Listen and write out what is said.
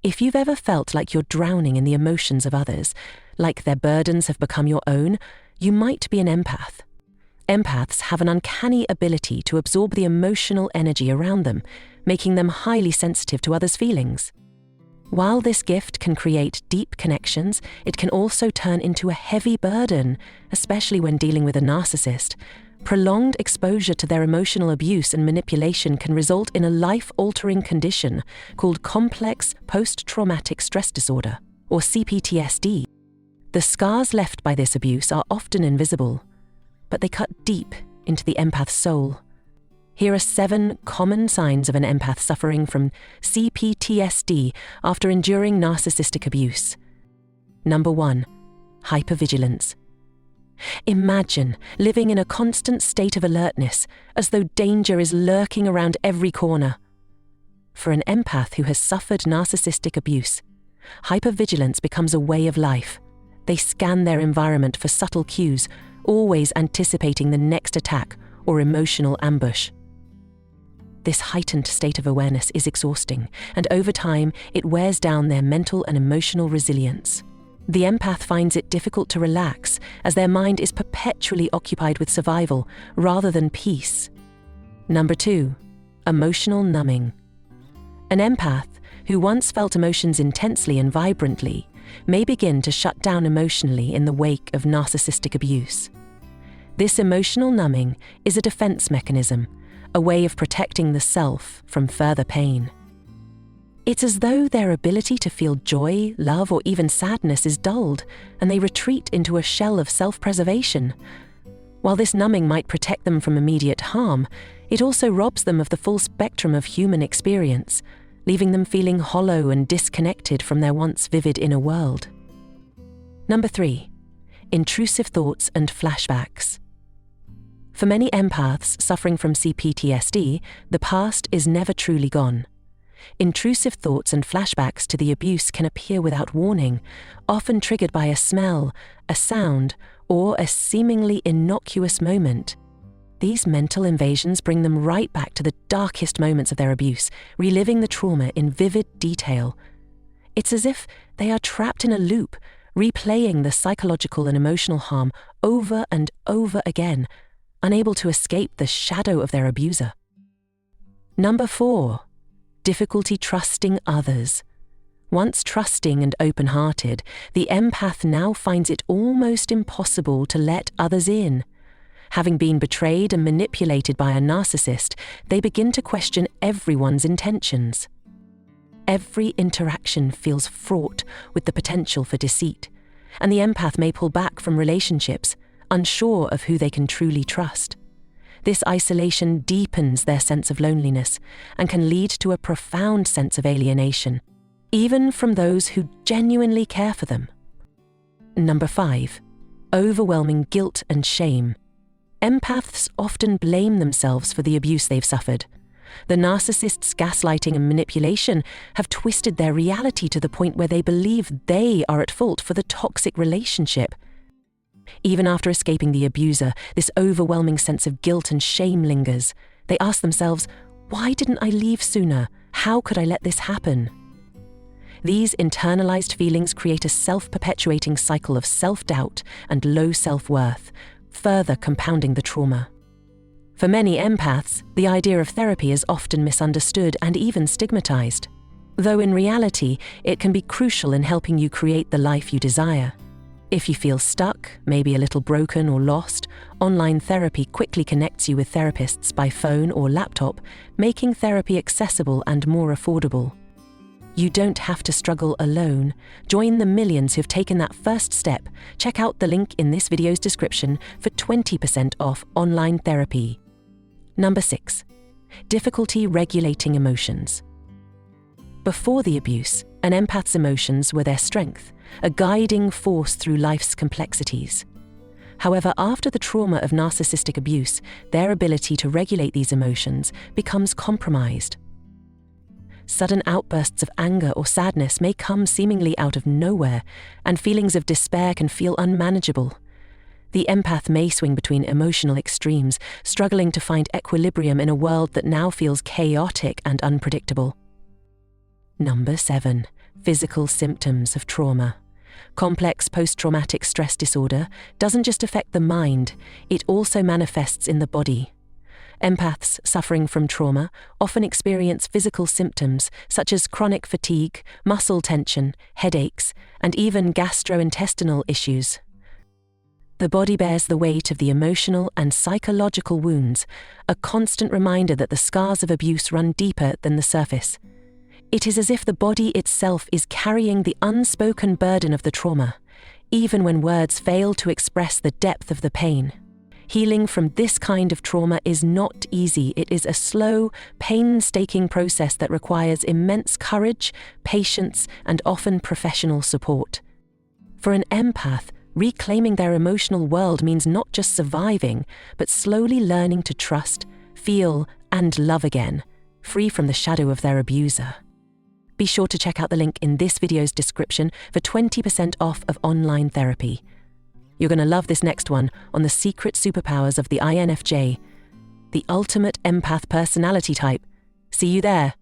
If you've ever felt like you're drowning in the emotions of others, like their burdens have become your own, you might be an empath. Empaths have an uncanny ability to absorb the emotional energy around them, making them highly sensitive to others' feelings. While this gift can create deep connections, it can also turn into a heavy burden, especially when dealing with a narcissist. Prolonged exposure to their emotional abuse and manipulation can result in a life-altering condition called complex post-traumatic stress disorder, or C-PTSD. The scars left by this abuse are often invisible, but they cut deep into the empath's soul. Here are 7 common signs of an empath suffering from C-PTSD after enduring narcissistic abuse. Number 1. Hypervigilance. Imagine living in a constant state of alertness, as though danger is lurking around every corner. For an empath who has suffered narcissistic abuse, hypervigilance becomes a way of life. They scan their environment for subtle cues, always anticipating the next attack or emotional ambush. This heightened state of awareness is exhausting, and over time, it wears down their mental and emotional resilience. The empath finds it difficult to relax, as their mind is perpetually occupied with survival rather than peace. Number 2. Emotional numbing. An empath, who once felt emotions intensely and vibrantly, may begin to shut down emotionally in the wake of narcissistic abuse. This emotional numbing is a defense mechanism, a way of protecting the self from further pain. It's as though their ability to feel joy, love, or even sadness is dulled, and they retreat into a shell of self-preservation. While this numbing might protect them from immediate harm, it also robs them of the full spectrum of human experience, leaving them feeling hollow and disconnected from their once vivid inner world. Number 3. Intrusive thoughts and flashbacks. For many empaths suffering from C-PTSD, the past is never truly gone. Intrusive thoughts and flashbacks to the abuse can appear without warning, often triggered by a smell, a sound, or a seemingly innocuous moment. These mental invasions bring them right back to the darkest moments of their abuse, reliving the trauma in vivid detail. It's as if they are trapped in a loop, replaying the psychological and emotional harm over and over again, unable to escape the shadow of their abuser. Number 4. Difficulty trusting others. Once trusting and open-hearted, the empath now finds it almost impossible to let others in. Having been betrayed and manipulated by a narcissist, they begin to question everyone's intentions. Every interaction feels fraught with the potential for deceit, and the empath may pull back from relationships, unsure of who they can truly trust. This isolation deepens their sense of loneliness and can lead to a profound sense of alienation, even from those who genuinely care for them. Number 5. Overwhelming guilt and shame. Empaths often blame themselves for the abuse they've suffered. The narcissist's gaslighting and manipulation have twisted their reality to the point where they believe they are at fault for the toxic relationship. Even after escaping the abuser, this overwhelming sense of guilt and shame lingers. They ask themselves, why didn't I leave sooner? How could I let this happen? These internalized feelings create a self-perpetuating cycle of self-doubt and low self-worth, further compounding the trauma. For many empaths, the idea of therapy is often misunderstood and even stigmatized, though in reality, it can be crucial in helping you create the life you desire. If you feel stuck, maybe a little broken or lost, online therapy quickly connects you with therapists by phone or laptop, making therapy accessible and more affordable. You don't have to struggle alone. Join the millions who've taken that first step. Check out the link in this video's description for 20% off online therapy. Number 6. Difficulty regulating emotions. Before the abuse, an empath's emotions were their strength, a guiding force through life's complexities. However, after the trauma of narcissistic abuse, their ability to regulate these emotions becomes compromised. Sudden outbursts of anger or sadness may come seemingly out of nowhere, and feelings of despair can feel unmanageable. The empath may swing between emotional extremes, struggling to find equilibrium in a world that now feels chaotic and unpredictable. Number 7. Physical symptoms of trauma. Complex post-traumatic stress disorder doesn't just affect the mind, it also manifests in the body. Empaths suffering from trauma often experience physical symptoms such as chronic fatigue, muscle tension, headaches, and even gastrointestinal issues. The body bears the weight of the emotional and psychological wounds, a constant reminder that the scars of abuse run deeper than the surface. It is as if the body itself is carrying the unspoken burden of the trauma, even when words fail to express the depth of the pain. Healing from this kind of trauma is not easy. It is a slow, painstaking process that requires immense courage, patience, and often professional support. For an empath, reclaiming their emotional world means not just surviving, but slowly learning to trust, feel, and love again, free from the shadow of their abuser. Be sure to check out the link in this video's description for 20% off of online therapy. You're going to love this next one on the secret superpowers of the INFJ, the ultimate empath personality type. See you there.